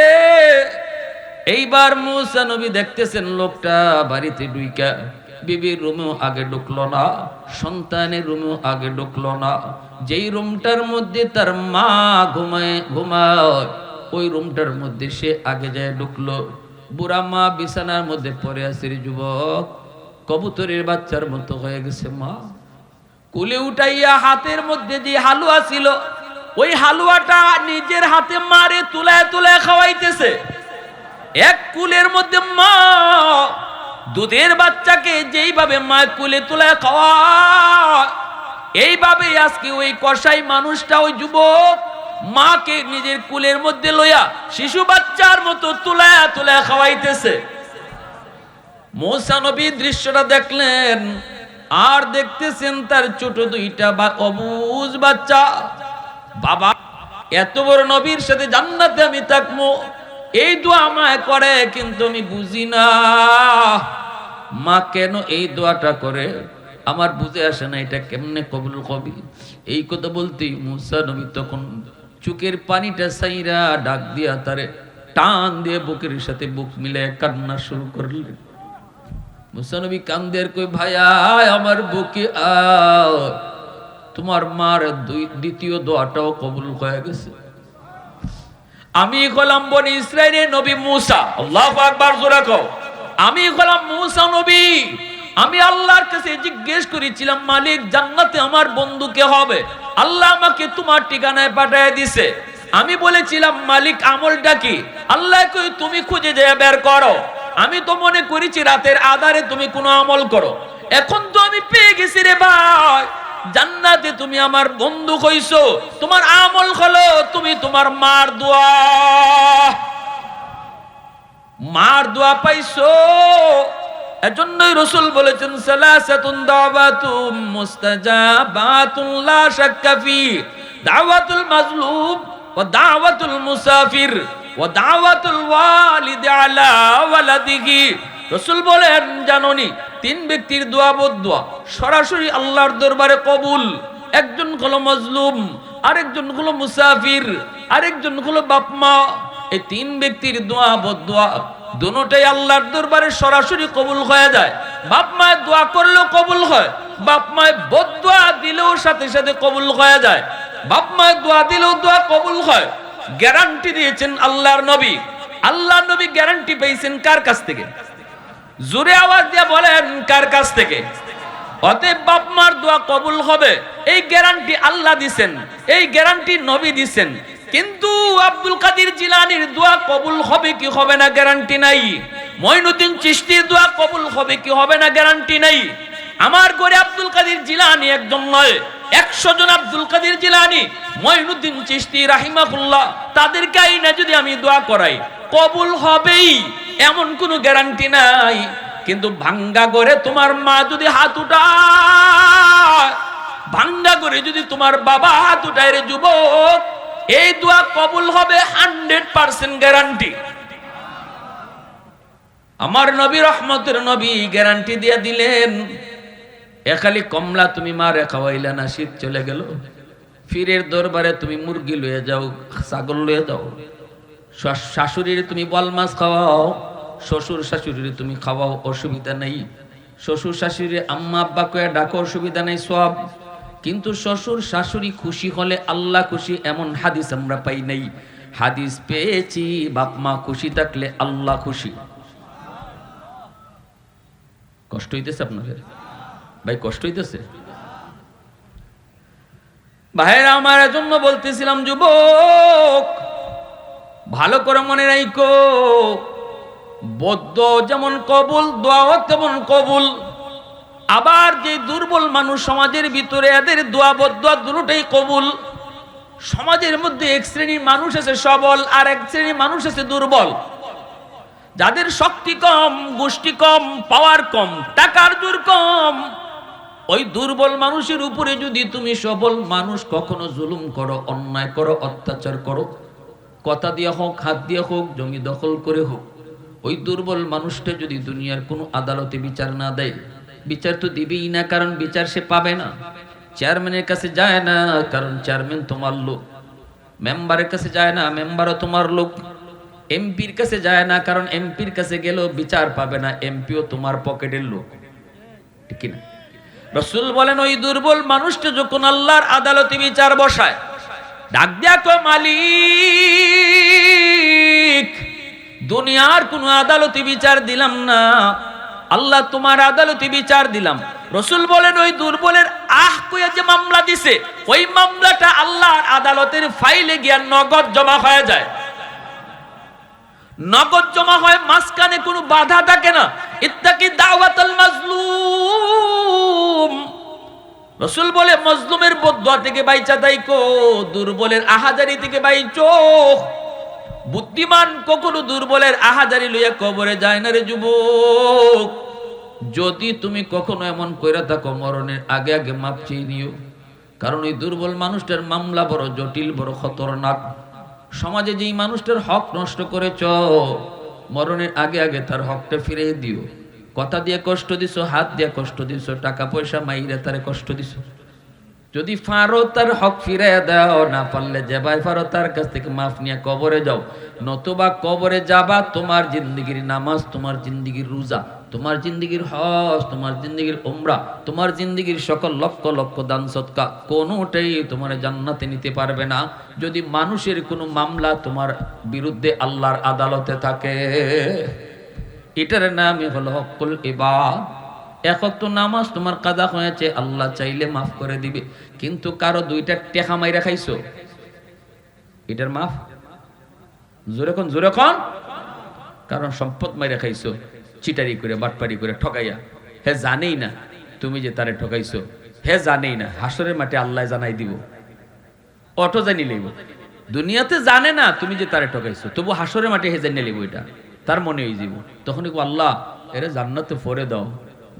S1: এইবার মুসা নবী দেখতেছেন লোকটা বাড়িতে ঢুইকা বিবির রুমেও আগে ঢুকলো না, সন্তানের রুমেও আগে ঢুকলো না। যেই রুমটার মধ্যে তার মা ঘুমায় ওই রুমটার মধ্যে সে আগে যায় ঢুকলো। বুড়া মা বিছানার মধ্যে পড়ে আছে, যুবক কবুতরের বাচ্চার মতো হয়ে গেছে। মা কুলে উঠাইয়া হাতের মধ্যে যে হালুয়া ছিল, ওই হালুয়াটা নিজের হাতে মারে তুলায় তুলায় খাওয়াইতেছে। এক কুলের মধ্যে মা দুধের বাচ্চাকে যেইভাবে মা কুলে তুলায় খাওয়ায়, এইভাবে আজকে ওই কসাই মানুষটা, ওই যুবক মাকে নিজের কুলের মধ্যে লইয়া শিশু বাচ্চার মতো তুলায় তুলায় খাওয়াইতেছে। মুসা নবী দৃশ্যটা দেখলেন, আর দেখতেছেন তার ছোট 2টা অবুঝ বাচ্চা। বাবা এত বড় নবীর সাথে জান্নাতে আমি থাকবো, এই দোয়া আমায় করে, কিন্তু আমি বুঝি না মা কেন এই দোয়াটা করে, আমার বুঝে আসে না এটা কেমনে কবুল কবি। এই কথা বলতেই মুসা নবী তখন চোখের পানিটা সাইরা ডাক দিয়া তারে টান দিয়ে বুকের সাথে বুক মিলে কান্না শুরু করলেন। মুসা নবী কান্দের কই, ভাইয়া আমার বুকে আয়, তোমার মার দ্বিতীয় দোয়াটাও কবুল হয়ে গেছে। আমি হলাম বনি ইসরাইলের নবী মুসা। আল্লাহু আকবার, জোরে কও। আমি হলাম মুসা নবী। আমি আল্লাহর কাছে জিজ্ঞেস করেছিলাম, মালিক জান্নাতে আমার বন্ধু কে হবে? আল্লাহ আমাকে তোমার ঠিকানায় পাঠিয়ে দিছে। আমি বলেছিলাম, মালিক আমলটা কি? আল্লাহ কই, তুমি খুঁজে যেয়ে বের করো। আমি তো মনে করেছি রাতের আধারে তুমি কোনো আমল করো, এখন তো আমি পেয়ে গেছি রে ভাই, জান্নাতে তুমি আমার বন্ধু হইছো। তোমার আমল হলো তুমি তোমার মার দোয়া পাইছো। এজন্যই রাসূল বলেছেন, সালাসাতুন দাওয়াতুম মুস্তাজাবাতুন লা শাক্কা ফি, দাওয়াতুল মাজলুম ওয়া দাওয়াতুল মুসাফির ওয়া দাওয়াতুল ওয়ালিদ আলা ওয়ালাদিহি। রাসূল বলেন, জানোনি 3 ব্যক্তির দোয়া বদদোয়া সরাসরি আল্লাহর দরবারে কবুল। একজন হলো মাজলুম, আরেকজন হলো মুসাফির, আরেকজন হলো বাপ মা। এই 3 ব্যক্তির দোয়া বদদোয়া দুটোটাই আল্লাহর দরবারে সরাসরি কবুল হয়ে যায়। বাপ মায়ের দোয়া করলেও কবুল হয়, বাপ মায়ের বদদোয়া দিলেও সাথে সাথে কবুল হয়ে যায়। বাপ মায়ের দোয়া দিলেও দোয়া কবুল হয়, গ্যারান্টি দিয়েছেন আল্লাহর নবী। আল্লাহর নবী গ্যারান্টি পেয়েছেন কার কাছ থেকে? জোরে আওয়াজ দিয়ে বলেন, কার কাছ থেকে? অতএব বাপ মার দোয়া কবুল হবে, এই গ্যারান্টি আল্লাহ দিছেন, এই গ্যারান্টি নবী দিছেন। কিন্তু আব্দুল কাদের জিলানীর দোয়া কবুল হবে কি হবে না গ্যারান্টি নাই। মঈনুদ্দিন চিশতির দোয়া কবুল হবে কি হবে না গ্যারান্টি নাই। আমার ঘরে আব্দুল কাদের জিলানী একজন নয়, 100 জন আব্দুল কাদের জিলানী, মঈনুদ্দিন চিশতি রাহিমাহুল্লাহ, তাদেরকে আইনা যদি আমি দোয়া করাই কবুল হবেই এমন কোনো গ্যারান্টি নাই। কিন্তু ভাঙ্গা ঘরে তোমার মা যদি হাত উঠায়, ভাঙ্গা ঘরে যদি তোমার বাবা হাত উঠায় রে যুবক, এই দোয়া কবুল হবে 100% গ্যারান্টি। আমার নবী রহমতের নবী গ্যারান্টি দিয়ে দিলেন। একালি কমলা তুমি মারে খাওয়াইলা না, শীত চলে গেল, ফিরের দরবারে তুমি মুরগি লয়ে যাও, ছাগল লয়ে যাও, শাশুড়ির তুমি বল মাছ খাওয়াও, শ্বশুর শাশুড়ির তুমি খাওয়াও, অসুবিধা নেই। শ্বশুর শাশুড়ি আম্মা আব্বা কয়ে ডাকো, অসুবিধা নেই সব। কিন্তু শ্বশুর শাশুড়ি খুশি হলে আল্লাহ খুশি, এমন হাদিস আমরা পাই নাই। হাদিস পেয়েছি বাপ মা খুশি থাকলে আল্লাহ খুশি। কষ্ট হইতেছে আপনাদের ভাই? কষ্ট হইতেছে ভাইরা আমার? জন্য বলতেছিলাম যুবক, ভালো করে মনে রাখো, বদ্ধ যেমন কবুল, দোয়াও তেমন কবুল। আবার যে দুর্বল মানুষ সমাজের ভিতরে, এদের দোয়া বদ্ধ দুটোই কবুল। সমাজের মধ্যে এক শ্রেণীর মানুষ আছে সবল, আর এক শ্রেণীর মানুষ আছে দুর্বল। যাদের শক্তি কম, গোষ্ঠী কম, পাওয়ার কম, টাকার জোর কম, ওই দুর্বল মানুষের উপরে যদি তুমি সবল মানুষ কখনো জুলুম করো, অন্যায় করো, অত্যাচার করো, কথা দিয়ে হোক, হাত দিয়ে হোক, জমি দখল করে হোক, ওই দুর্বল মানুষটা যদি দুনিয়ার কোনো আদালতে বিচার না দেয়, বিচার তো দিবেই না, কারণ বিচার সে পাবে না। চেয়ারম্যানের কাছে যায় না, কারণ চেয়ারম্যান তোমার লোক। মেম্বারের কাছে যায় না, মেম্বারও তোমার লোক। এমপির কাছে যায় না, কারণ এমপির কাছে গেলেও বিচার পাবে না, এমপিও তোমার পকেটের লোক, ঠিক না? রাসূল বলেন, ওই দুর্বল মানুষটা যখন আল্লাহর আদালতে বিচার বসায়, ডাক দিয়া কয়, মালিক, দুনিয়ার কোনো আদালতে বিচার দিলাম না, আল্লাহ তোমার আদালতে বিচার দিলাম। রাসূল বলেন, ওই দুর্বলের আহ কইয়া যে মামলা দিছে, ওই মামলাটা আল্লাহর আদালতের ফাইলে গিয়া নগদ জমা হয়ে যায়। নগদ জমা হয়, মাঝখানে কোনো বাধা থাকে না। ইত্তাকি দাওয়াতাল মাজলুম। রাসূল বলে, মাজলুমের বদদুয়া থেকে বাইচা থাইকো, দুর্বলের আহাজারি থেকে বাইচো। বুদ্ধিমান কখনো দুর্বলের আহাজারি লইয়া কবরে যায় না রে যুবক। যদি তুমি কখনো এমন কইরা থাকো, মরণের আগে আগে মাপ চেয়ে নিও, কারণ ওই দুর্বল মানুষটার মামলা বড় জটিল, বড় খতরনাক। সমাজে যেই মানুষটার হক নষ্ট করেছ, মরণের আগে আগে তার হকটা ফিরে দিও। কথা দিয়ে কষ্ট দিছো, হাত দিয়ে কষ্ট দিছো, টাকা পয়সা মাইরে তারে কষ্ট দিছো, যদি ফারো তার হক ফিরে দাও, না পারলে যে ভাই ফারো তার কাছ থেকে মাফ নিয়ে কবরে যাও। নতুবা কবরে যাবা, তোমার জিন্দিগির নামাজ, তোমার জিন্দিগির রোজা, তোমার জিন্দিগির হজ, তোমার জিন্দিগির উমরা, তোমার জিন্দিগির সকল লক্ষ লক্ষ দান সদকা কোনোটাই তোমার জান্নাতে নিতে পারবে না, যদি মানুষের কোনো মামলা তোমার বিরুদ্ধে আল্লাহর আদালতে থাকে। এটার নামই হলো হকুল ইবাদ। এক ওয়াক্ত নামাজ তোমার কাজা হয়েছে, আল্লাহ চাইলে মাফ করে দিবে। কিন্তু কারো দুইটা টেকা মাইরা খাইছো, এটার মাফ জোরে কোন, জোরে কোন? কারণ সম্পদ মাইরা খাইছো, চিটারি করে, বাটপারি করে, ঠকাইয়া। হে জানেই না তুমি যে তারে ঠকাইছো, হে জানেই না, হাসরের মাঠে আল্লাহ জানাই দিব। অটো জানি লইব, দুনিয়াতে জানে না তুমি যে তারে ঠকাইছো, তবু হাসরের মাঠে হে জানিয়ে লইব, এটা তার মনে হয়ে যাব। তখন আল্লাহ এরে জান্নাতে ফরে দাও,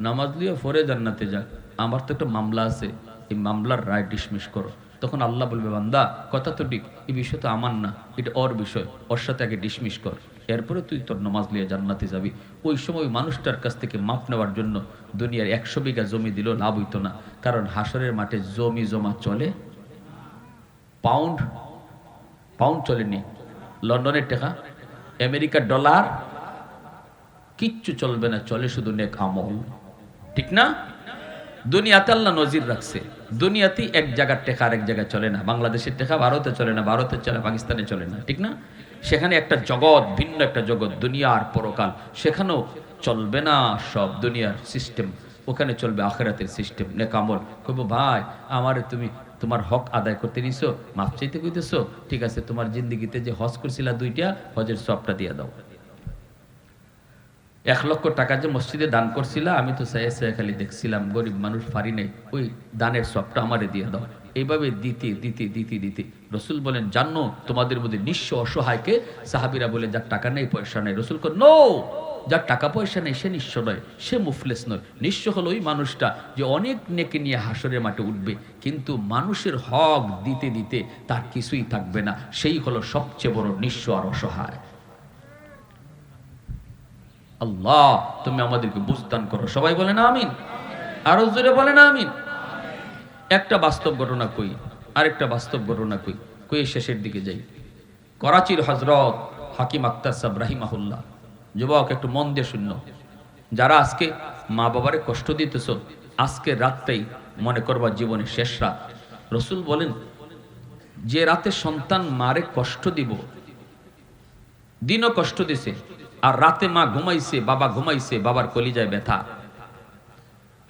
S1: নামাজ লিয়ে ফরে জান্নাতে যাক, আমার তো একটা মামলা আছে, এই মামলার রায় ডিসমিস করো। তখন আল্লাহ বলবে, বান্দা কথা তো ঠিক, এই বিষয় তো আমার না, এটা ওর বিষয়, ওর সাথে আগে ডিসমিস কর, এরপরে তুই তোর নামাজ লিয়ে জান্নাতে যাবি। ওই সময় মানুষটার কাছ থেকে মাপ নেওয়ার জন্য দুনিয়ার 100 বিঘা জমি দিল লাভ হইতো না, কারণ হাসরের মাঠে জমি জমা চলে, পাউন্ড পাউন্ড চলেনি, লন্ডনের টাকা, আমেরিকার ডলার, কিচ্ছু চলবে না, চলে শুধু নেক আমল, ঠিক না? দুনিয়াতে আল্লাহ নজির রাখছে, দুনিয়াতেই এক জায়গার টেকা আরেক জায়গায় চলে না। বাংলাদেশের টেকা ভারতে চলে না, ভারতে চলে, পাকিস্তানে চলে না, ঠিক না? সেখানে একটা জগৎ, ভিন্ন একটা জগৎ, দুনিয়ার পরকাল, সেখানেও চলবে না সব দুনিয়ার সিস্টেম, ওখানে চলবে আখিরাতের সিস্টেম, নেক আমল। কইবো ভাই আমারে তুমি তোমার হক আদায় করতে নিছো, মাফ চাইতে কইতেছো, ঠিক আছে, তোমার জিন্দিগিতে যে হজ করছিলা 2টা, হজের সবটা দিয়ে দাও। 1 লক্ষ টাকা যে মসজিদে দান করছিলা, আমি তো চাই খালি দেখছিলাম, গরিব মানুষ পারি নাই, ওই দানের সবটা আমারে দিয়ে দাও। এইভাবে দিতে দিতে দিতে দিতে রসুল বলেন, জানো তোমাদের মধ্যে নিঃস্ব অসহায়কে? সাহাবিরা বলে, যার টাকা নেই পয়সা নেই। রসুল কর, নো, যার টাকা পয়সা নেই সে নিঃস্ব নয়, সে মুফলেস নয়। নিঃস্ব হলো ওই মানুষটা যে অনেক নেকি নিয়ে হাসরের মাঠে উঠবে, কিন্তু মানুষের হক দিতে দিতে তার কিছুই থাকবে না, সেই হলো সবচেয়ে বড় নিঃস্ব আর অসহায়। আল্লাহ তুমি আমাদেরকে বুঝদান করো। সবাই বলেন আমিন, আরো জোরে বলেন আমিন। একটা বাস্তব ঘটনা কই, আরেকটা বাস্তব ঘটনা কই, কই শেষের দিকে যাই। করাচির হযরত হাকিম আক্তার সাহেব রাহিমাহুল্লাহ, যুবক একটু মন দিয়ে শূন্য, যারা আজকে মা বাবারে কষ্ট দিতেছ, আজকে রাতটাই মনে করবা জীবনের শেষ রাত। রসুল বলেন, যে রাতে সন্তান মারে কষ্ট দিব, দিনও কষ্ট দিছে, আর রাতে মা ঘুমাইছে, বাবা ঘুমাইছে, বাবার কলিজায় ব্যথা,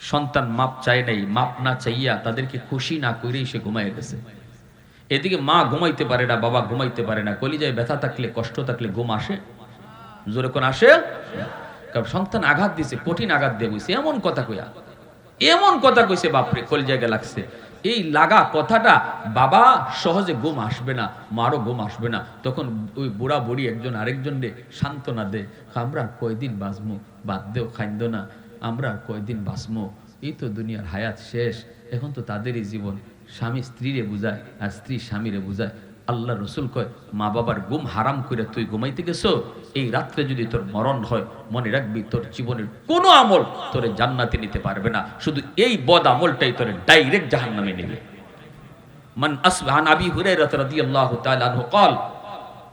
S1: সন্তান মাপ চায় নাই, মাপ না চাইয়া তাদেরকে খুশি না করেই সে ঘুমাই গেছে। এদিকে মা ঘুমাইতে পারে না, বাবা ঘুমাইতে পারে না, কলিজায় ব্যথা থাকলে, কষ্ট থাকলে ঘুম আসে? জোরে কোন আসে? কারণ সন্তান আঘাত দিছে, কঠিন আঘাত দিয়ে কইছে, এমন কথা কইয়া, এমন কথা কইছে, বাপরে কলিজায় লাগছে। এই লাগা কথাটা, বাবা সহজে ঘুম আসবে না, মারও ঘুম আসবে না, তখন ওই বুড়া বুড়ি একজন আরেকজনকে সান্ত্বনা দেয়, আমরা আর কয়দিন বাঁচবো, বাদ দেও খাইন্দ না, আমরা আর কয়দিন বাঁচবো, এই তো দুনিয়ার হায়াত শেষ, এখন তো তাদেরই জীবন। স্বামী স্ত্রীরে বুঝায় আর স্ত্রী স্বামীরে বুঝায়। আল্লাহ রসুল কয়, মা বাবার ঘুম হারাম করে তুই ঘুমাইতে গেছো, এই রাত্রে যদি তোর মরণ হয়, মনে রাখবি তোর জীবনের কোনো আমল তোরে জান্নাতে নিতে পারবে না, শুধু এই বদ আমলটাই তোরে ডাইরেক্ট জাহান্নামে নেবে। মান আসবাহ, আন আবি হুরায়রা রাদিয়াল্লাহু তাআলা আনহু قال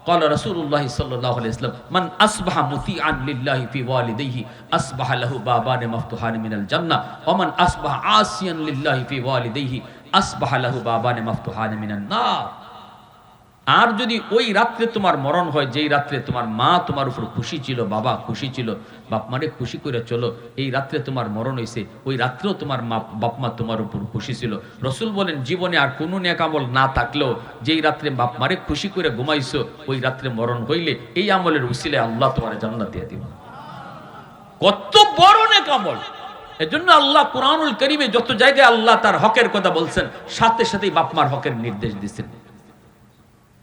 S1: قال رسول الله صلى الله عليه وسلم من اصبح مطيعا لله في والديه اصبح له بابان مفتوحان من الجنه ومن اصبح عاصيا لله في والديه اصبح له بابان مفتوحان من النار। আর যদি ওই রাত্রে তোমার মরণ হয়, যেই রাত্রে তোমার মা তোমার উপর খুশি ছিল, বাবা খুশি ছিল, বাপ মারে খুশি করে চলো, এই রাত্রে তোমার মরণ হয়েছে, ওই রাত্রেও তোমার মা বাপ মা তোমার উপর খুশি ছিল। রসুল বলেন, জীবনে আর কোনো নেক আমল না থাকলেও যেই রাত্রে বাপ মারে খুশি করে ঘুমাইছো, ওই রাত্রে মরণ হইলে এই আমলের উসিলে আল্লাহ তোমার জান্নাত দিয়ে দিবে। কত বড় নেক আমল! এজন্য আল্লাহ কুরআনুল কারীমে যত জায়গায় আল্লাহ তার হকের কথা বলছেন, সাথে সাথেই বাপ মার হকের নির্দেশ দিয়েছেন।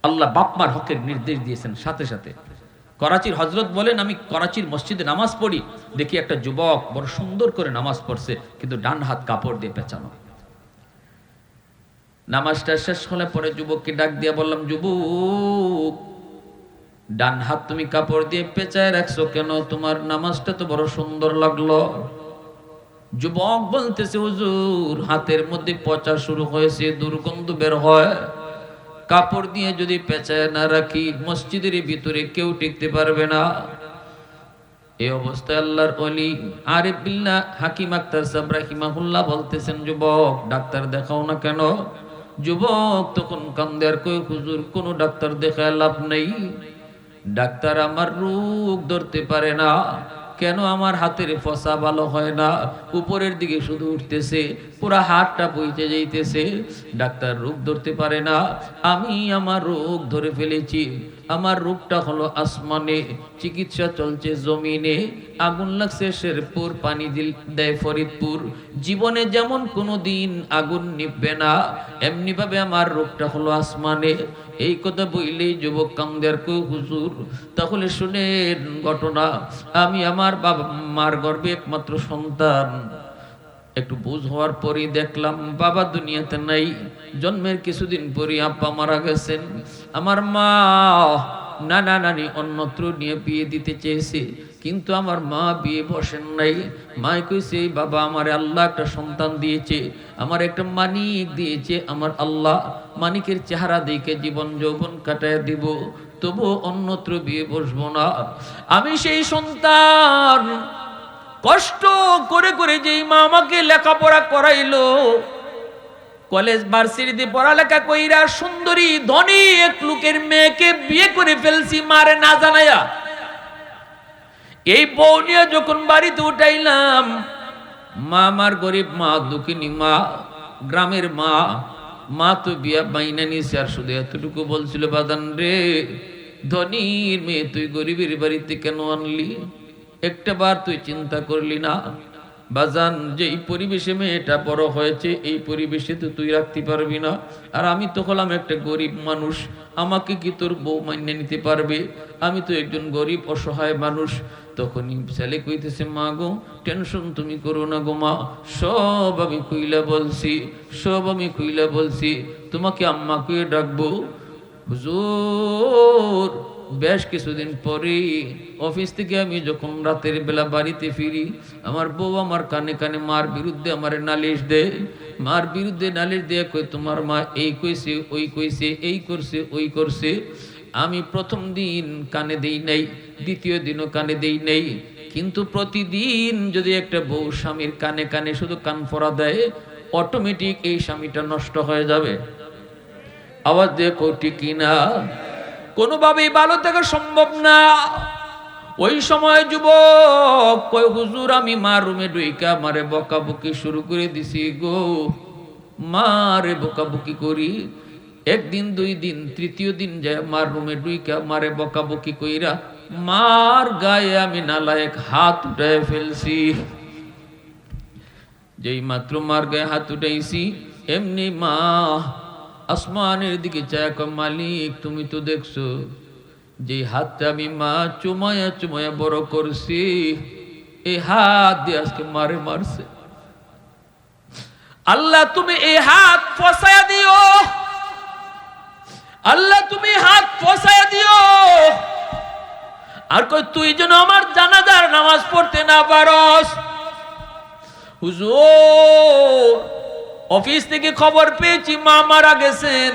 S1: আল্লাহ বাপমার হকের নির্দেশ দিয়েছেন সাথে সাথে। করাচির হযরত বলেন, আমি করাচির মসজিদে নামাজ পড়ি, দেখি একটা যুবক বড় সুন্দর করে নামাজ পড়ছে, কিন্তু ডান হাত কাপড় দিয়ে পেঁচানো। নামাজটা শেষ হলে পরে যুবককে ডাক দিয়ে বললাম, যুবক, ডান হাত তুমি কাপড় দিয়ে পেঁচায় রাখছো কেন? তোমার নামাজটা তো বড় সুন্দর লাগলো। যুবক বলতেছে, হুজুর, হাতের মধ্যে পচা শুরু হয়েছে, দুর্গন্ধ বের হয়, কাপড় দিয়ে যদি পেঁচায় না রাখি, মসজিদের ভিতরে কেউ টিকতে পারবে না। এই অবস্থায় আল্লাহর ওলি আরিফ বিল্লাহ হাকিম আক্তার সাহেব রাহিমাহুল্লাহ বলতেছেন, যুবক, ডাক্তার দেখাও না কেন? যুবক তখন কান্দে আর কই, হুজুর, কোনো ডাক্তার দেখায় লাভ নেই, ডাক্তার আমার রোগ ধরতে পারে না। কেন আমার হাতের ফসা ভালো হয় না? উপরের দিকে শুধু উঠতেছে, পুরা হাতটা বইতে যাইতেছে, ডাক্তার রোগ ধরতে পারে না। আমি আমার রোগ ধরে ফেলেছি। আমার রোগটা হলো আসমানে, চিকিৎসা চলছে জমিনে। আগুন লাগছে শেরপুর, পানি দেয় ফরিদপুর। জীবনে যেমন কোনো দিন আগুন নিভবে না, এমনি ভাবে আমার রোগটা হলো আসমানে। এই কথা বইলেই যুবক কান্দের কই, হুজুর, তাহলে শুনেন ঘটনা, আমি আমার বাবা মার গর্ভে একমাত্র সন্তান। একটু বুঝ হওয়ার পরই দেখলাম বাবা দুনিয়াতে নাই। জন্মের কিছুদিন পরই আব্বা মারা গেছেন। আমার মা নানা নানি অন্যত্র নিয়ে বিয়ে দিতে চেয়েছে, কিন্তু আমার মা বিয়ে বসেন নাই। মাই কইছে, বাবা, আমার আল্লাহ একটা সন্তান দিয়েছে, আমার একটা মানিক দিয়েছে, আমার আল্লাহ মানিকের চেহারা দেখে জীবন যৌবন কাটায় দিব, তবু অন্যত্র বিয়ে বসবো না। আমি সেই সন্তান, কষ্ট করে করে যেই মা আমাকে লেখাপড়া করাইলো, কলেজ ভার্সিটিতে পড়ালেখা কইরা সুন্দরী ধনী এক লোকের মেয়েকে বিয়ে করে ফেলছি মারে না জানাইয়া। এই বউ নিয়ে যখন বাড়িতে উঠাইলাম, মা আমার গরিব মা, দুঃখিনী মা, গ্রামের মা, মা তো বিয়া বাইনা নিছে, আর শুধু এতটুকু বলছিল, বাদান রে, ধনীর মেয়ে তুই গরিবের বাড়িতে কেন আনলি? একটা বার তুই চিন্তা করলি না বাজান, যে এই পরিবেশে মেয়েটা বড় হয়েছে, এই পরিবেশে তো তুই রাখতে পারবি না, আর আমি তো হলাম একটা গরিব মানুষ, আমাকে কি তোর বউ মান্য নিতে পারবে? আমি তো একজন গরিব অসহায় মানুষ। তখনই ছেলে কইতেছে, মা গো, টেনশন তুমি করো না গো মা, সব আমি কইলা বলছি, সব আমি কইলা বলছি, তোমাকে আম্মা কইয়ে ডাকবো। হুজুর, বেশ কিছুদিন পরে অফিস থেকে আমি যখন রাতের বেলা বাড়িতে ফিরি, আমার বউ আমার কানে কানে মার বিরুদ্ধে আমার নালিশ দেয়, মার বিরুদ্ধে নালিশ দিয়ে কই তোমার মা এই কইছে, ওই কইছে, এই করছে, ওই করছে। আমি প্রথম দিন কানে দেই নাই, দ্বিতীয় দিনও কানে দেই নাই, কিন্তু প্রতিদিন যদি একটা বউ স্বামীর কানে কানে শুধু কান ফোড়া দেয়, অটোমেটিক এই স্বামীটা নষ্ট হয়ে যাবে। আওয়াজ দিয়ে কোটি কিনা? কোনোভাবেই ভালো থাকা সম্ভব না। ওই সময় যুবক কয়, হুজুর আমি মার রুমে ঢুইকা মারে বকাবকি শুরু করে দিছি গো, মারে বকাবকি করি। একদিন, দুই দিন, তৃতীয় দিন যায় মার রুমে ঢুইকা মারে বকাবকি কইরা মার গায়ে আমি নালায়েক হাত উঠায় ফেলছি। যেই মাত্র মার গায়ে হাত উঠাইছি, এমনি মা আসমানের দিকে চায়, মালিক তুমি তো দেখছো যে হাতটা আমি মা চুমায়া চুমায়া বড় করছি, এই হাত দিয়ে আজকে মারে মারছে। আল্লাহ তুমি এই হাত ফসায়া দিও, আল্লাহ তুমি হাত ফসায়া দিও। আর কই তুই যেন আমার জানাজার নামাজ পড়তে না পারস। হুজুর, অফিস থেকে খবর পেয়েছি মা মারা গেছেন,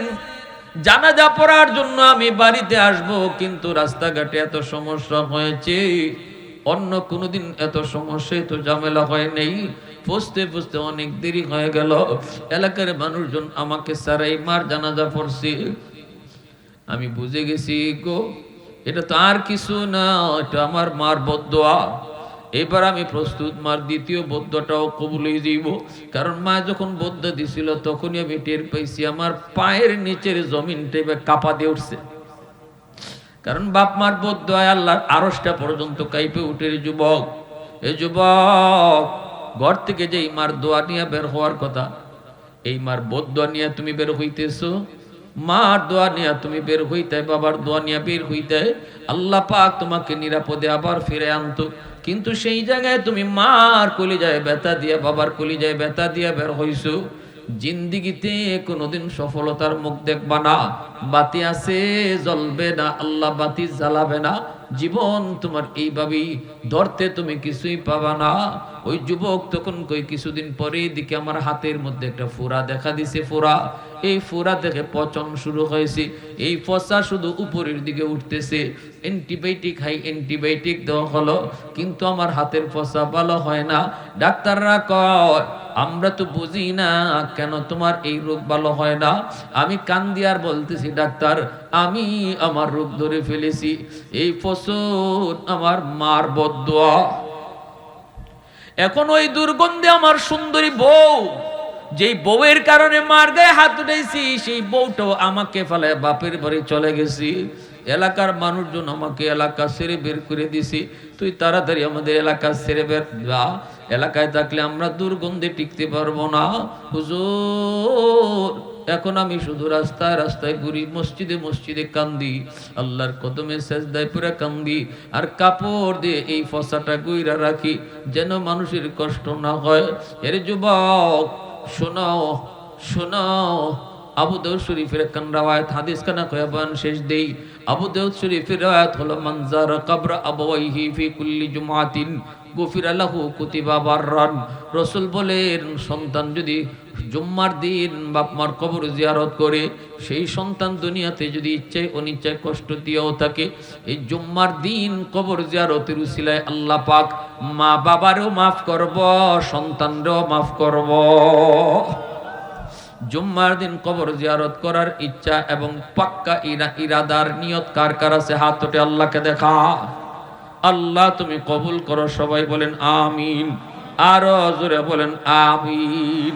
S1: জানাজা পড়ার জন্য আমি বাড়িতে আসব, কিন্তু রাস্তাঘাটে এত সমস্যা হয়েছে, অন্য কোনোদিন এত সমস্যা তো ঝামেলা হয় নেই, পৌঁছতে পৌঁছতে অনেক দেরি হয়ে গেল। এলাকার মানুষজন আমাকে সারাই মার জানাজা পড়ছে। আমি বুঝে গেছি গো, এটা তো আর কিছু না, এটা আমার মার বদদোয়া। এবার আমি প্রস্তুত, মার দ্বিতীয় বদ্যাটাও কবুল হয়ে যাইব। কারণ মা যখন বদ্যা দিছিল তখনই আমি টের পাইছি আমার পায়ের নিচের জমিনটা এবার কাঁপা দিয়ে উঠছে। কারণ বাপ মার বদ্যায় আল্লাহর আরশটা পর্যন্ত কাঁপে উঠে। যুবক, এই যুবক, ঘর থেকে যেই মার দোয়া নিয়ে বের হওয়ার কথা, এই মার বদ্যা নিয়ে তুমি বের হইতেছো, মার দোয়া নিয়ে তুমি বের হইতে, বাবার দোয়া নিয়ে বের হইতে, আল্লাহ পাক তোমাকে নিরাপদে আবার ফিরে আনতো। কিন্তু সেই জায়গায় তুমি মার কলিজায় ব্যথা দিয়া, বাবার কলিজায় ব্যথা দিয়া বের হইছো। জিন্দিগিতে কোনোদিন সফলতার মুখ দেখবা না, বাতি আছে জ্বলবে না, আল্লাহ বাতি জ্বালাবে না। জীবন তোমার এইভাবেই ধরতে তুমি কিছুই পাবা না। ওই যুবক তখন কই, কিছুদিন পরেই দিকে আমার হাতের মধ্যে একটা ফোড়া দেখা দিছে। ফোড়া, এই ফোড়া থেকে পচন শুরু হয়েছে, এই ফসা শুধু উপরের দিকে উঠতেছে। অ্যান্টিবায়োটিক হাই অ্যান্টিবায়োটিক দেওয়া হলো, কিন্তু আমার হাতের ফসা ভালো হয় না। ডাক্তাররা কয়, আমরা তো বুঝি না কেন তোমার এই রোগ ভালো হয় না। আমি কান্দি আর বলতেছি, ডাক্তার আমি আমার রোগ ধরে ফেলেছি, এই ফসল আমার মার বদদোয়া। এখন ওই দুর্গন্ধে আমার সুন্দরী বউ, যেই বউয়ের কারণে মার গায়ে হাত উঠাইছি, সেই বউটাও আমাকে ফেলায় বাপের বাড়ি চলে গেছি। এলাকার মানুষজন আমাকে এলাকা ছেড়ে বের করে দিছি, তুই তাড়াতাড়ি আমাদের এলাকা ছেড়ে বের যা, এলাকায় থাকলে আমরা দুর্গন্ধে টিকতে পারবো না। হুজুর, এখন আমি শুধু রাস্তায় রাস্তায় ঘুরি, মসজিদে মসজিদে কান্দি, আল্লাহর কদমে সেজদায় পুরা কান্দি, আর কাপড় দিয়ে এই ফসাটা গুইরা রাখি যেন মানুষের কষ্ট না হয়। এর যুবক শোনাও, শোনাও, আবু দাউদ শরীফের একখান রাওয়ায়াত, হাদিস খানা কয়া বয়ান শেষ দেই। আবু দাউদ শরীফের রাওয়ায়াত হলো, মান যারা কবর আবাওয়াইহি ফি কুল্লি জুমআতিন গুফিরা লাহু কুতিবা বাররান। রাসূল বলেন, সন্তান যদি জুম্মার দিন বাপ মার কবর জিয়ারত করে, সেই সন্তান দুনিয়াতে যদি ইচ্ছায় অনিচ্ছায় কষ্ট দিয়েও থাকে, এই জুম্মার দিন কবর জিয়ারতের উসিলায় আল্লাহ পাক মা বাবারও মাফ করব, সন্তানরাও মাফ করব। জুম্মার দিন কবর জিয়ারত করার ইচ্ছা এবং পাক্কা ইরাদার নিয়ত কার কার আছে? হাত উঠে আল্লাহকে দেখা। আল্লাহ তুমি কবুল করো। সবাই বলেন আমিন, আরো জোরে বলেন আমিন।